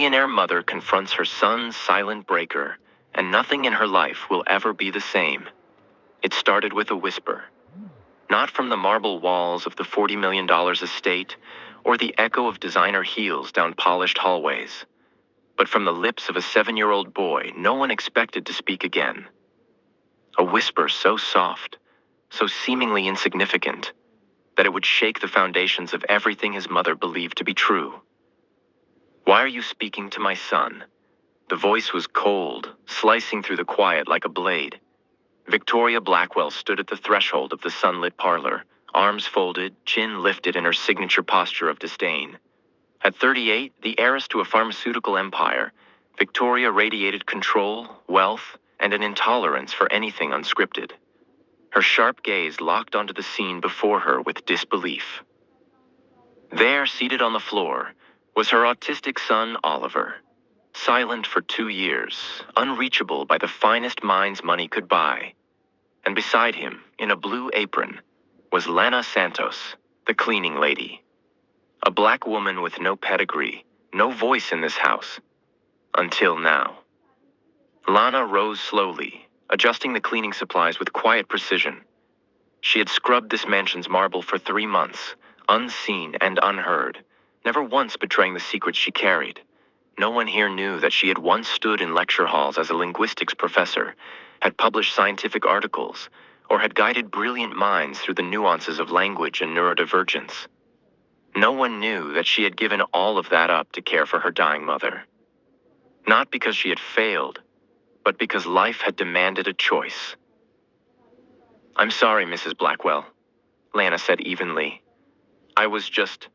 billionaire mother confronts her son's silent breaker, and nothing in her life will ever be the same. It started with a whisper. Not from the marble walls of the $40 million estate, or the echo of designer heels down polished hallways, but from the lips of a 7-year-old boy no one expected to speak again. A whisper so soft, so seemingly insignificant, that it would shake the foundations of everything his mother believed to be true. "Why are you speaking to my son?" The voice was cold, slicing through the quiet like a blade. Victoria Blackwell stood at the threshold of the sunlit parlor, arms folded, chin lifted in her signature posture of disdain. At 38, the heiress to a pharmaceutical empire, Victoria radiated control, wealth, and an intolerance for anything unscripted. Her sharp gaze locked onto the scene before her with disbelief. There, seated on the floor, was her autistic son, Oliver. Silent for 2 years, unreachable by the finest minds money could buy. And beside him, in a blue apron, was Lanna Santos, the cleaning lady. A black woman with no pedigree, no voice in this house. Until now. Lanna rose slowly, adjusting the cleaning supplies with quiet precision. She had scrubbed this mansion's marble for 3 months, unseen and unheard, never once betraying the secrets she carried. No one here knew that she had once stood in lecture halls as a linguistics professor, had published scientific articles, or had guided brilliant minds through the nuances of language and neurodivergence. No one knew that she had given all of that up to care for her dying mother. Not because she had failed, but because life had demanded a choice. "I'm sorry, Mrs. Blackwell," Lanna said evenly. "I was just—"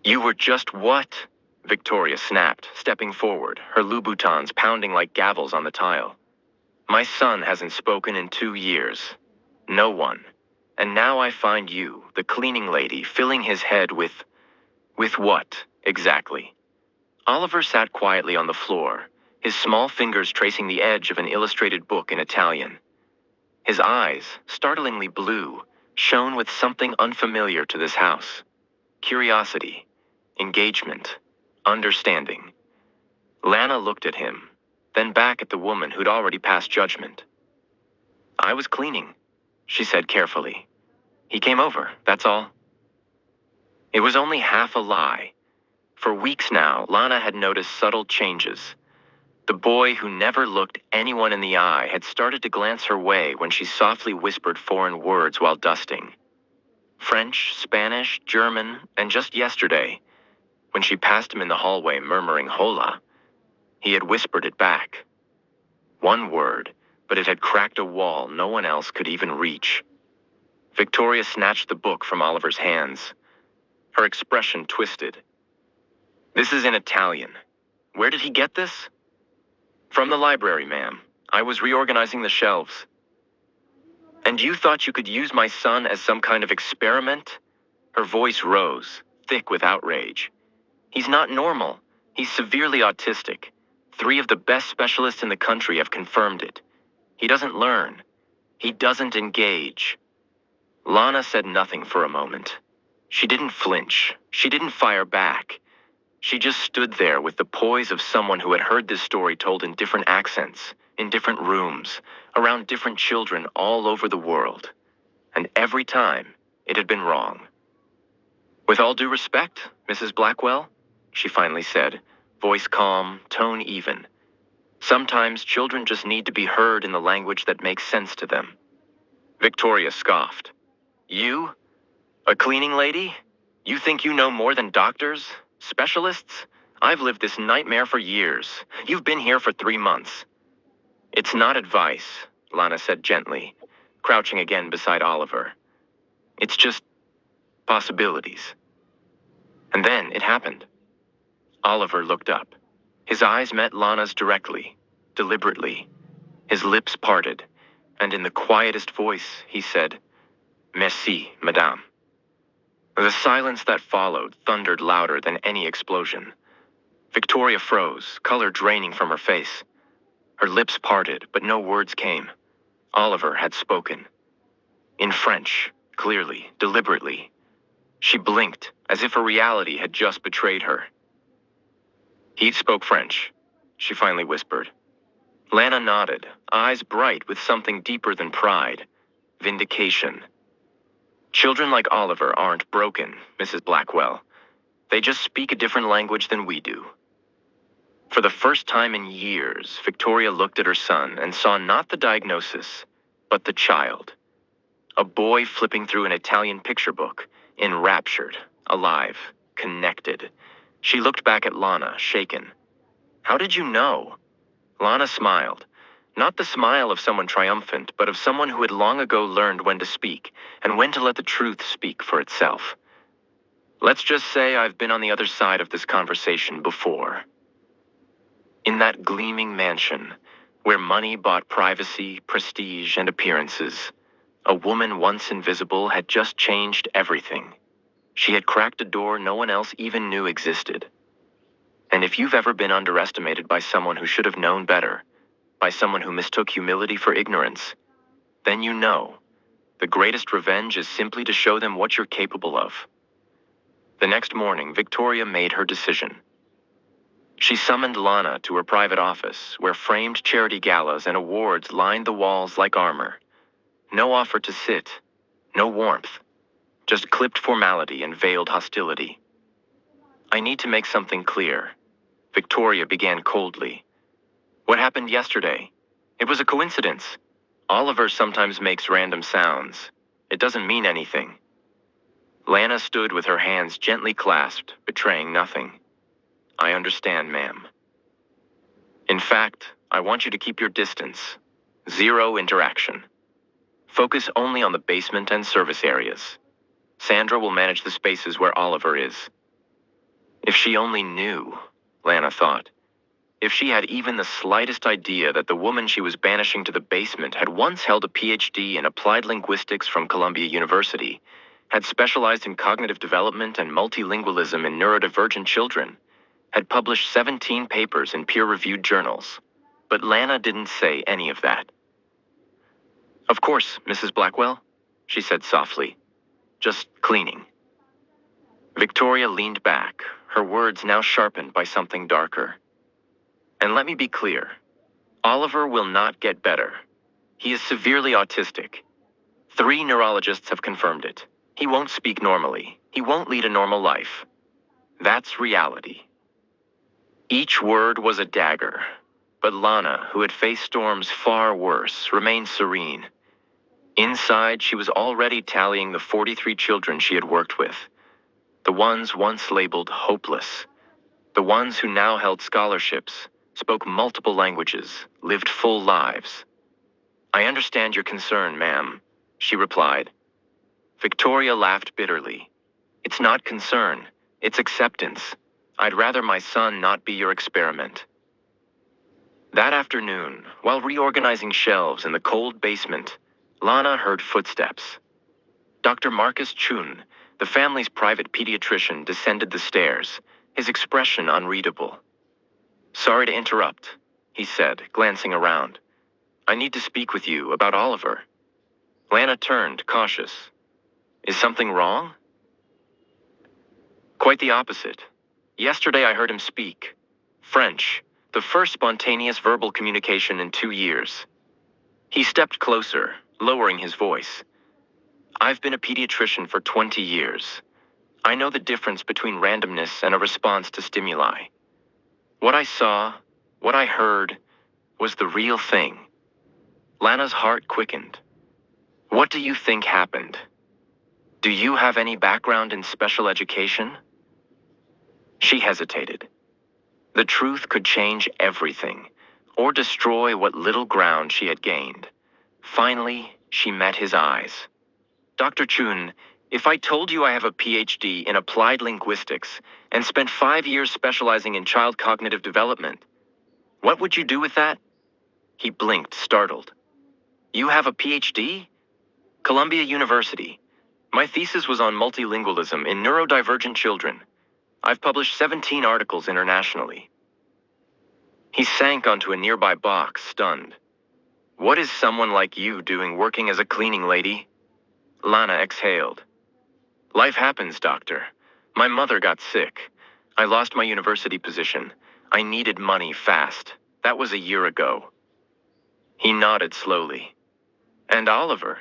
"You were just what?" Victoria snapped, stepping forward, her Louboutins pounding like gavels on the tile. "My son hasn't spoken in 2 years. No one. And now I find you, the cleaning lady, filling his head with what, exactly?" Oliver sat quietly on the floor, his small fingers tracing the edge of an illustrated book in Italian. His eyes, startlingly blue, shone with something unfamiliar to this house. Curiosity, engagement, understanding. Lanna looked at him, then back at the woman who'd already passed judgment. "I was cleaning," she said carefully. "He came over, that's all." It was only half a lie. For weeks now, Lanna had noticed subtle changes. The boy who never looked anyone in the eye had started to glance her way when she softly whispered foreign words while dusting. French, Spanish, German, and just yesterday, when she passed him in the hallway murmuring "Hola," he had whispered it back. One word, but it had cracked a wall no one else could even reach. Victoria snatched the book from Oliver's hands. Her expression twisted. "This is in Italian. Where did he get this?" "From the library, ma'am. I was reorganizing the shelves." "And you thought you could use my son as some kind of experiment?" Her voice rose, thick with outrage. "He's not normal. He's severely autistic. 3 of the best specialists in the country have confirmed it. He doesn't learn. He doesn't engage." Lanna said nothing for a moment. She didn't flinch. She didn't fire back. She just stood there with the poise of someone who had heard this story told in different accents, in different rooms, around different children all over the world. And every time, it had been wrong. "With all due respect, Mrs. Blackwell," she finally said, voice calm, tone even. "Sometimes children just need to be heard in the language that makes sense to them." Victoria scoffed. "You? A cleaning lady? You think you know more than doctors? Specialists? I've lived this nightmare for years. You've been here for 3 months." "It's not advice," Lanna said gently, crouching again beside Oliver. "It's just possibilities." And then it happened. Oliver looked up. His eyes met Lanna's directly, deliberately. His lips parted, and in the quietest voice he said, "Merci, madame." The silence that followed thundered louder than any explosion. Victoria froze, color draining from her face. Her lips parted, but no words came. Oliver had spoken. In French, clearly, deliberately. She blinked, as if her reality had just betrayed her. He spoke French, she finally whispered. Lanna nodded, eyes bright with something deeper than pride. Vindication. Children like Oliver aren't broken, Mrs. Blackwell. They just speak a different language than we do. For the first time in years, Victoria looked at her son and saw not the diagnosis, but the child. A boy flipping through an Italian picture book, enraptured, alive, connected. She looked back at Lanna, shaken. How did you know? Lanna smiled. Not the smile of someone triumphant, but of someone who had long ago learned when to speak, and when to let the truth speak for itself. Let's just say I've been on the other side of this conversation before. In that gleaming mansion, where money bought privacy, prestige, and appearances, a woman once invisible had just changed everything. She had cracked a door no one else even knew existed. And if you've ever been underestimated by someone who should have known better, by someone who mistook humility for ignorance, then you know, the greatest revenge is simply to show them what you're capable of. The next morning, Victoria made her decision. She summoned Lanna to her private office, where framed charity galas and awards lined the walls like armor. No offer to sit, no warmth, just clipped formality and veiled hostility. I need to make something clear. Victoria began coldly. What happened yesterday? It was a coincidence. Oliver sometimes makes random sounds. It doesn't mean anything. Lanna stood with her hands gently clasped, betraying nothing. I understand, ma'am. In fact, I want you to keep your distance. Zero interaction. Focus only on the basement and service areas. Sandra will manage the spaces where Oliver is. If she only knew, Lanna thought. If she had even the slightest idea that the woman she was banishing to the basement had once held a PhD in applied linguistics from Columbia University, had specialized in cognitive development and multilingualism in neurodivergent children, had published 17 papers in peer-reviewed journals. But Lanna didn't say any of that. Of course, Mrs. Blackwell, she said softly. Just cleaning. Victoria leaned back, her words now sharpened by something darker. And let me be clear. Oliver will not get better. He is severely autistic. 3 neurologists have confirmed it. He won't speak normally. He won't lead a normal life. That's reality. Each word was a dagger, but Lanna, who had faced storms far worse, remained serene. Inside, she was already tallying the 43 children she had worked with. The ones once labeled hopeless. The ones who now held scholarships, spoke multiple languages, lived full lives. I understand your concern, ma'am, she replied. Victoria laughed bitterly. It's not concern, it's acceptance. I'd rather my son not be your experiment. That afternoon, while reorganizing shelves in the cold basement, Lanna heard footsteps. Dr. Marcus Chun, the family's private pediatrician, descended the stairs, his expression unreadable. Sorry to interrupt, he said, glancing around. I need to speak with you about Oliver. Lanna turned, cautious. Is something wrong? Quite the opposite. Yesterday I heard him speak. French, the first spontaneous verbal communication in 2 years. He stepped closer, lowering his voice. I've been a pediatrician for 20 years. I know the difference between randomness and a response to stimuli. What I saw, what I heard, was the real thing. Lanna's heart quickened. What do you think happened? Do you have any background in special education? She hesitated. The truth could change everything, or destroy what little ground she had gained. Finally, she met his eyes. Dr. Chun, if I told you I have a PhD in applied linguistics and spent 5 years specializing in child cognitive development, what would you do with that? He blinked, startled. You have a PhD? Columbia University. My thesis was on multilingualism in neurodivergent children. I've published 17 articles internationally. He sank onto a nearby box, stunned. What is someone like you doing working as a cleaning lady? Lanna exhaled. Life happens, doctor. My mother got sick. I lost my university position. I needed money fast. That was a year ago. He nodded slowly. And Oliver?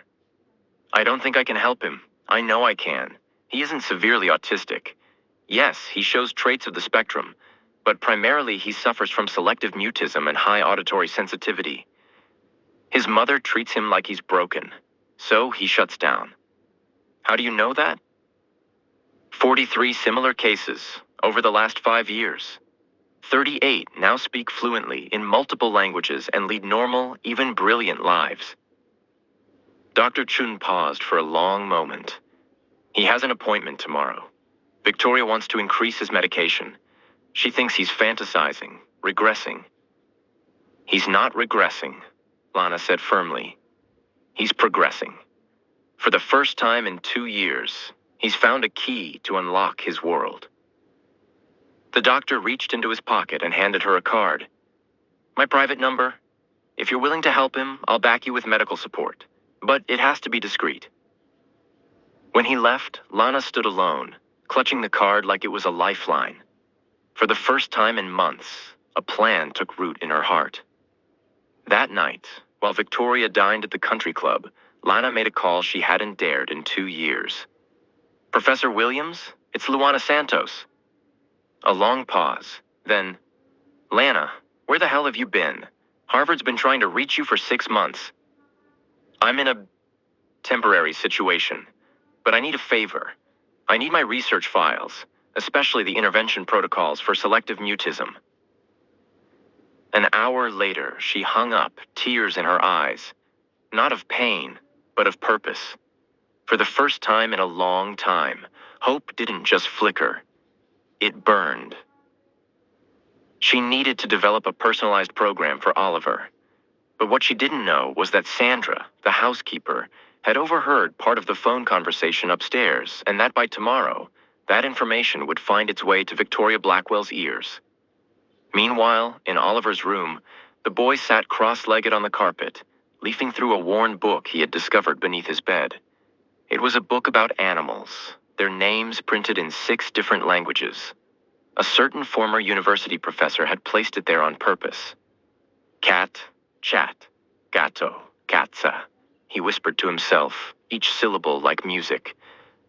I don't think I can help him. I know I can. He isn't severely autistic. Yes, he shows traits of the spectrum, but primarily he suffers from selective mutism and high auditory sensitivity. His mother treats him like he's broken, so he shuts down. How do you know that? 43 similar cases over the last 5 years. 38 now speak fluently in multiple languages and lead normal, even brilliant lives. Dr. Chun paused for a long moment. He has an appointment tomorrow. Victoria wants to increase his medication. She thinks he's fantasizing, regressing. He's not regressing, Lanna said firmly. He's progressing. For the first time in 2 years, he's found a key to unlock his world. The doctor reached into his pocket and handed her a card. My private number. If you're willing to help him, I'll back you with medical support. But it has to be discreet. When he left, Lanna stood alone, clutching the card like it was a lifeline. For the first time in months, a plan took root in her heart. That night, while Victoria dined at the country club, Lanna made a call she hadn't dared in 2 years. Professor Williams, it's Luana Santos. A long pause, then, Lanna, where the hell have you been? Harvard's been trying to reach you for 6 months. I'm in a temporary situation, but I need a favor. I need my research files, especially the intervention protocols for selective mutism. An hour later, she hung up, tears in her eyes, not of pain, but of purpose. For the first time in a long time, hope didn't just flicker. It burned. She needed to develop a personalized program for Oliver. But what she didn't know was that Sandra, the housekeeper, had overheard part of the phone conversation upstairs, and that by tomorrow, that information would find its way to Victoria Blackwell's ears. Meanwhile, in Oliver's room, the boy sat cross-legged on the carpet, leafing through a worn book he had discovered beneath his bed. It was a book about animals, their names printed in 6 different languages. A certain former university professor had placed it there on purpose. Cat, chat, gato, katza, he whispered to himself, each syllable like music.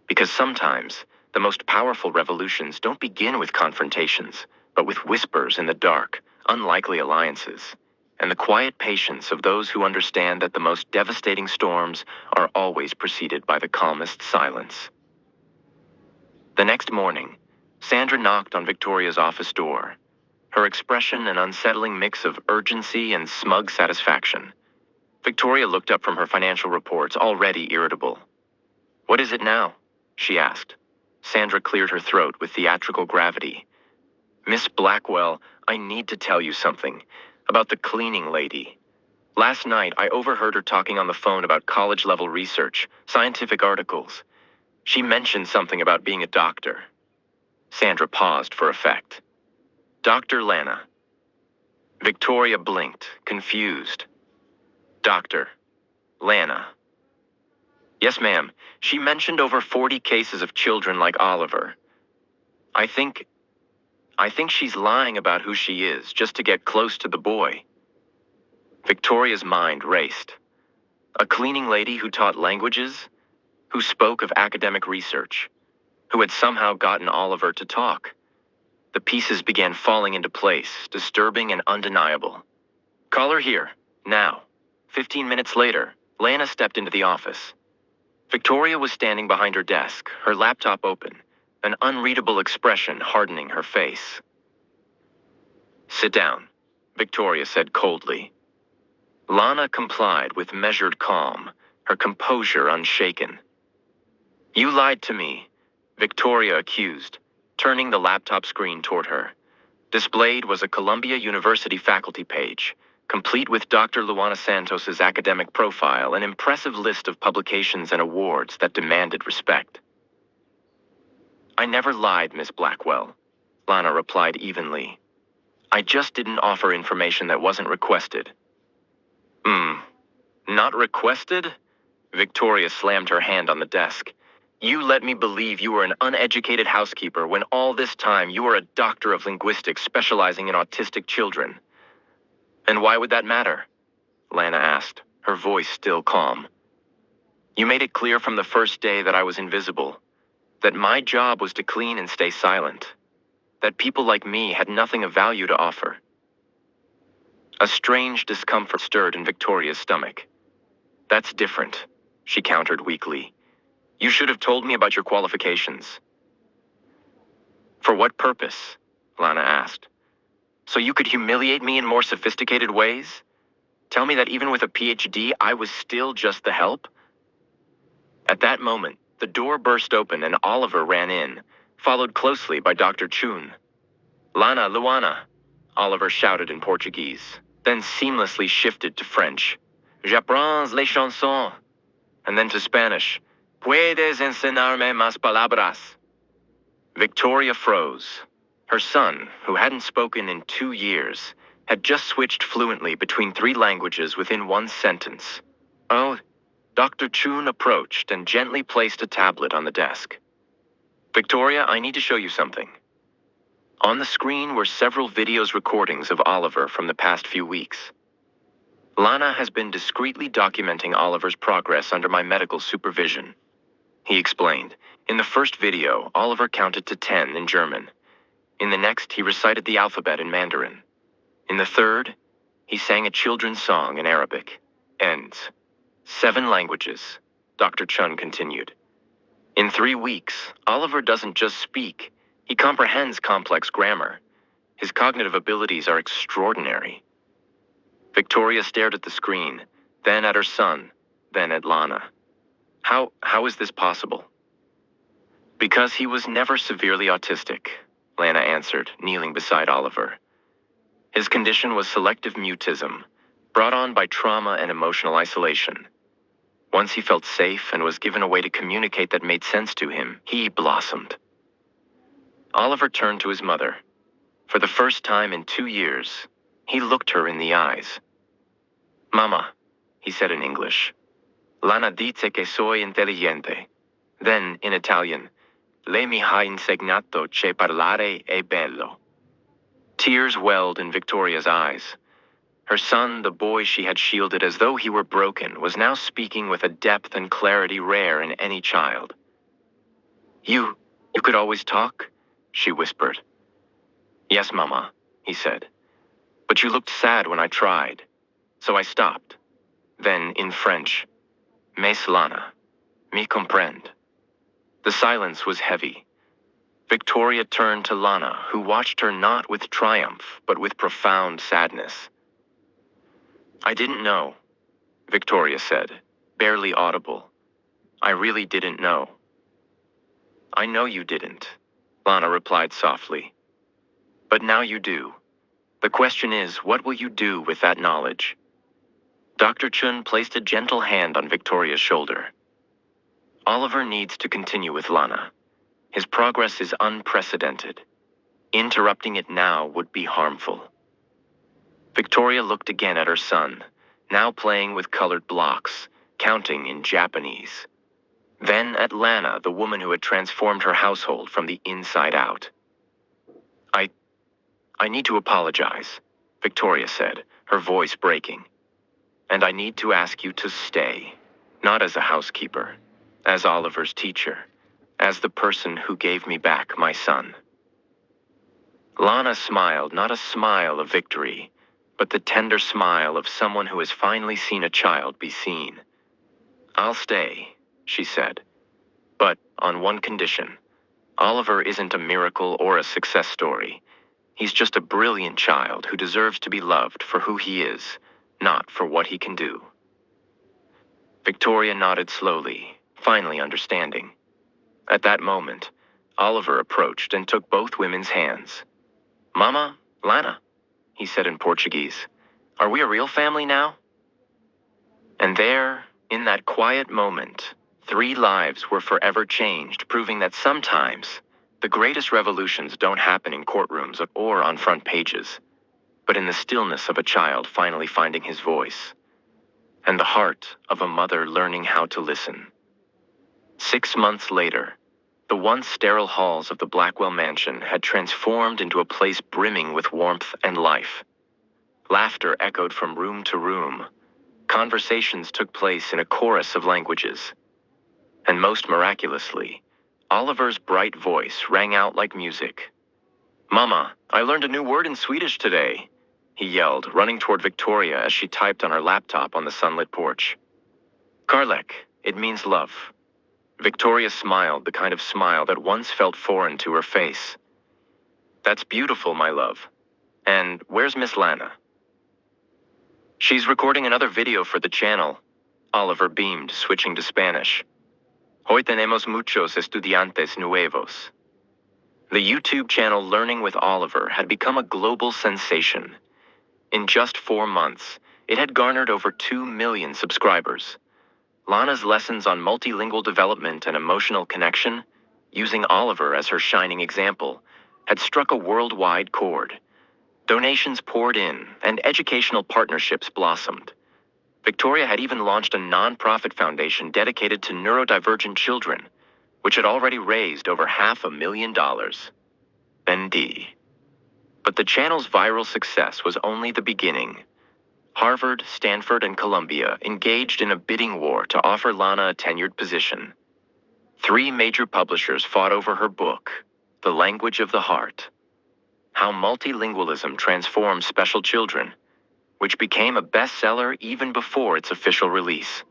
Because sometimes, the most powerful revolutions don't begin with confrontations, but with whispers in the dark, unlikely alliances, and the quiet patience of those who understand that the most devastating storms are always preceded by the calmest silence. The next morning, Sandra knocked on Victoria's office door, her expression an unsettling mix of urgency and smug satisfaction. Victoria looked up from her financial reports, already irritable. What is it now? She asked. Sandra cleared her throat with theatrical gravity. Miss Blackwell, I need to tell you something about the cleaning lady. Last night, I overheard her talking on the phone about college-level research, scientific articles. She mentioned something about being a doctor. Sandra paused for effect. Dr. Lanna. Victoria blinked, confused. Doctor. Lanna. Yes, ma'am. She mentioned over 40 cases of children like Oliver. I think she's lying about who she is just to get close to the boy. Victoria's mind raced. A cleaning lady who taught languages, who spoke of academic research, who had somehow gotten Oliver to talk. The pieces began falling into place, disturbing and undeniable. Call her here, now. 15 minutes later, Lanna stepped into the office. Victoria was standing behind her desk, her laptop open, an unreadable expression hardening her face. Sit down, Victoria said coldly. Lanna complied with measured calm, her composure unshaken. You lied to me, Victoria accused, turning the laptop screen toward her. Displayed was a Columbia University faculty page, complete with Dr. Luana Santos's academic profile, an impressive list of publications and awards that demanded respect. I never lied, Miss Blackwell, Lanna replied evenly. I just didn't offer information that wasn't requested. Not requested? Victoria slammed her hand on the desk. You let me believe you were an uneducated housekeeper when all this time you were a doctor of linguistics specializing in autistic children. And why would that matter? Lanna asked, her voice still calm. You made it clear from the first day that I was invisible, that my job was to clean and stay silent, that people like me had nothing of value to offer. A strange discomfort stirred in Victoria's stomach. That's different, she countered weakly. You should have told me about your qualifications. For what purpose? Lanna asked. So you could humiliate me in more sophisticated ways? Tell me that even with a PhD, I was still just the help? At that moment, the door burst open and Oliver ran in, followed closely by Dr. Chun. Lanna, Luana, Oliver shouted in Portuguese, then seamlessly shifted to French. J'apprends les chansons. And then to Spanish. Puedes enseñarme más palabras. Victoria froze. Her son, who hadn't spoken in 2 years, had just switched fluently between 3 languages within one sentence. Oh, Dr. Chun approached and gently placed a tablet on the desk. Victoria, I need to show you something. On the screen were several videos recordings of Oliver from the past few weeks. Lanna has been discreetly documenting Oliver's progress under my medical supervision. He explained. In the first video, Oliver counted to 10 in German. In the next, he recited the alphabet in Mandarin. In the third, he sang a children's song in Arabic. And 7 languages, Dr. Chun continued. In 3 weeks, Oliver doesn't just speak, he comprehends complex grammar. His cognitive abilities are extraordinary. Victoria stared at the screen, then at her son, then at Lanna. How is this possible? Because he was never severely autistic, Lanna answered, kneeling beside Oliver. His condition was selective mutism, brought on by trauma and emotional isolation. Once he felt safe and was given a way to communicate that made sense to him, he blossomed. Oliver turned to his mother. For the first time in 2 years, he looked her in the eyes. Mama, he said in English. Lanna dice che soy intelligente. Then, in Italian, lei mi ha insegnato che parlare è bello. Tears welled in Victoria's eyes. Her son, the boy she had shielded as though he were broken, was now speaking with a depth and clarity rare in any child. You could always talk? She whispered. Yes, Mama, he said. But you looked sad when I tried. So I stopped. Then, in French, Mais Lanna, mi comprend. The silence was heavy. Victoria turned to Lanna, who watched her not with triumph, but with profound sadness. I didn't know, Victoria said, barely audible. I really didn't know. I know you didn't, Lanna replied softly. But now you do. The question is, what will you do with that knowledge? Dr. Chun placed a gentle hand on Victoria's shoulder. Oliver needs to continue with Lanna. His progress is unprecedented. Interrupting it now would be harmful. Victoria looked again at her son, now playing with colored blocks, counting in Japanese. Then at Lanna, the woman who had transformed her household from the inside out. I need to apologize, Victoria said, her voice breaking. And I need to ask you to stay, not as a housekeeper, as Oliver's teacher, as the person who gave me back my son. Lanna smiled, not a smile of victory, but the tender smile of someone who has finally seen a child be seen. I'll stay, she said, but on one condition. Oliver isn't a miracle or a success story. He's just a brilliant child who deserves to be loved for who he is, not for what he can do. Victoria nodded slowly, finally understanding. At that moment, Oliver approached and took both women's hands. Mama, Lanna, he said in Portuguese, are we a real family now? And there, in that quiet moment, 3 lives were forever changed, proving that sometimes the greatest revolutions don't happen in courtrooms or on front pages, but in the stillness of a child finally finding his voice, and the heart of a mother learning how to listen. 6 months later, the once sterile halls of the Blackwell mansion had transformed into a place brimming with warmth and life. Laughter echoed from room to room. Conversations took place in a chorus of languages. And most miraculously, Oliver's bright voice rang out like music. "Mama, I learned a new word in Swedish today," he yelled, running toward Victoria as she typed on her laptop on the sunlit porch. "Karlek, it means love." Victoria smiled, the kind of smile that once felt foreign to her face. "That's beautiful, my love. And where's Miss Lanna?" "She's recording another video for the channel," Oliver beamed, switching to Spanish. "Hoy tenemos muchos estudiantes nuevos." The YouTube channel Learning with Oliver had become a global sensation. In just 4 months, it had garnered over 2 million subscribers. Lanna's lessons on multilingual development and emotional connection, using Oliver as her shining example, had struck a worldwide chord. Donations poured in, and educational partnerships blossomed. Victoria had even launched a non-profit foundation dedicated to neurodivergent children, which had already raised over $500,000. ND. But the channel's viral success was only the beginning. Harvard, Stanford, and Columbia engaged in a bidding war to offer Lanna a tenured position. 3 major publishers fought over her book, The Language of the Heart: How Multilingualism Transforms Special Children, which became a bestseller even before its official release.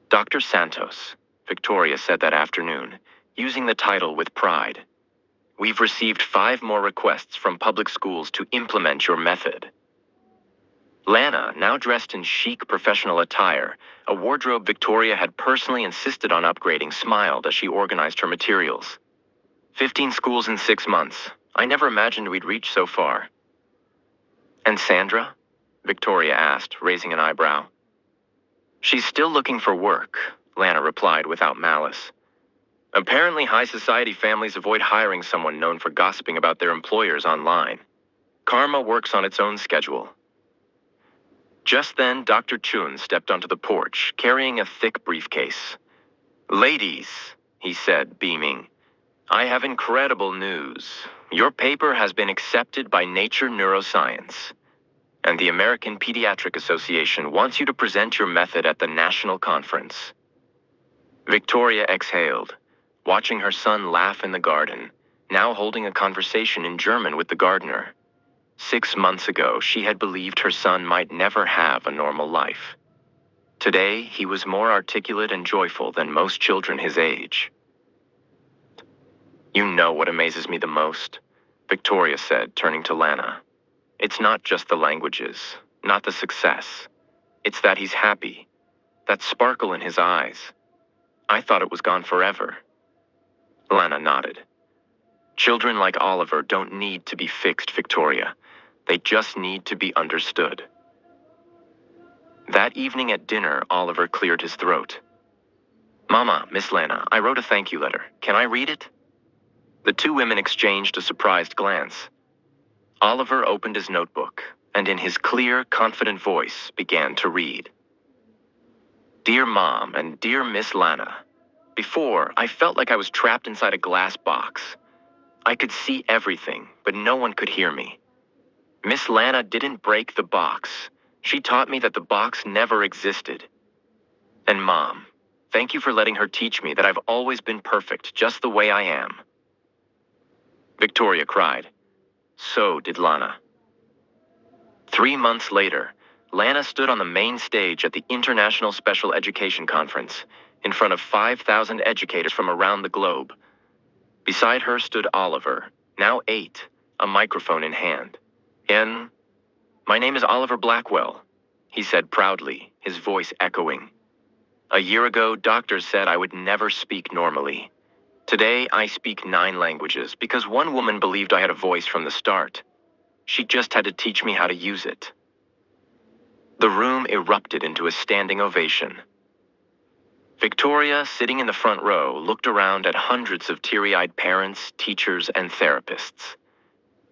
Dr. Santos, Victoria said that afternoon, using the title with pride. "We've received 5 more requests from public schools to implement your method." Lanna, now dressed in chic professional attire, a wardrobe Victoria had personally insisted on upgrading, smiled as she organized her materials. 15 schools in 6 months. I never imagined we'd reach so far." "And Sandra?" Victoria asked, raising an eyebrow. "She's still looking for work," Lanna replied without malice. "Apparently high society families avoid hiring someone known for gossiping about their employers online. Karma works on its own schedule." Just then, Dr. Chun stepped onto the porch, carrying a thick briefcase. "Ladies," he said, beaming, "I have incredible news. Your paper has been accepted by Nature Neuroscience, and the American Pediatric Association wants you to present your method at the national conference." Victoria exhaled, watching her son laugh in the garden, now holding a conversation in German with the gardener. 6 months ago, she had believed her son might never have a normal life. Today, he was more articulate and joyful than most children his age. "You know what amazes me the most?" Victoria said, turning to Lanna. "It's not just the languages, not the success. It's that he's happy, that sparkle in his eyes. I thought it was gone forever." Lanna nodded. "Children like Oliver don't need to be fixed, Victoria. They just need to be understood." That evening at dinner, Oliver cleared his throat. "Mama, Miss Lanna, I wrote a thank you letter. Can I read it?" The 2 women exchanged a surprised glance. Oliver opened his notebook, and in his clear, confident voice began to read. "Dear Mom and dear Miss Lanna, before, I felt like I was trapped inside a glass box. I could see everything, but no one could hear me. Miss Lanna didn't break the box. She taught me that the box never existed. And Mom, thank you for letting her teach me that I've always been perfect, just the way I am." Victoria cried. So did Lanna. 3 months later, Lanna stood on the main stage at the International Special Education Conference, in front of 5,000 educators from around the globe. Beside her stood Oliver, now 8, a microphone in hand. "My name is Oliver Blackwell," he said proudly, his voice echoing. "A year ago, doctors said I would never speak normally. Today, I speak 9 languages because one woman believed I had a voice from the start. She just had to teach me how to use it." The room erupted into a standing ovation. Victoria, sitting in the front row, looked around at hundreds of teary-eyed parents, teachers, and therapists.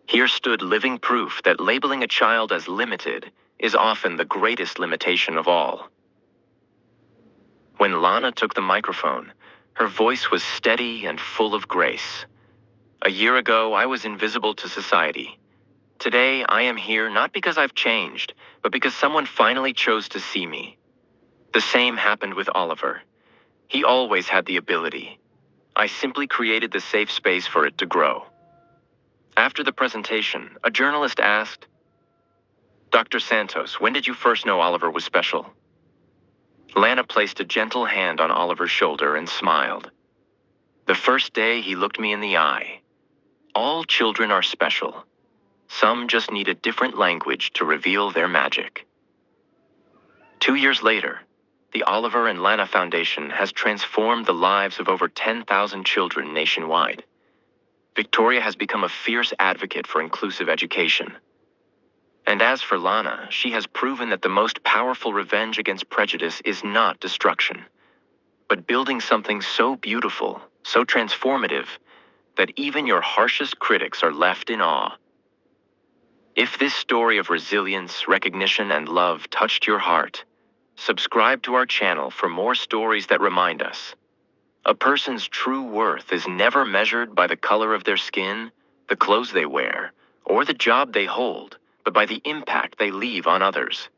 Here stood living proof that labeling a child as limited is often the greatest limitation of all. When Lanna took the microphone, her voice was steady and full of grace. A year ago, I was invisible to society. Today, I am here not because I've changed, but because someone finally chose to see me. The same happened with Oliver. He always had the ability. I simply created the safe space for it to grow. After the presentation, a journalist asked, "Dr. Santos, when did you first know Oliver was special?" Lanna placed a gentle hand on Oliver's shoulder and smiled. "The first day he looked me in the eye. All children are special. Some just need a different language to reveal their magic." 2 years later, the Oliver and Lanna Foundation has transformed the lives of over 10,000 children nationwide. Victoria has become a fierce advocate for inclusive education. And as for Lanna, she has proven that the most powerful revenge against prejudice is not destruction, but building something so beautiful, so transformative, that even your harshest critics are left in awe. If this story of resilience, recognition, and love touched your heart, subscribe to our channel for more stories that remind us. A person's true worth is never measured by the color of their skin, the clothes they wear, or the job they hold, but by the impact they leave on others.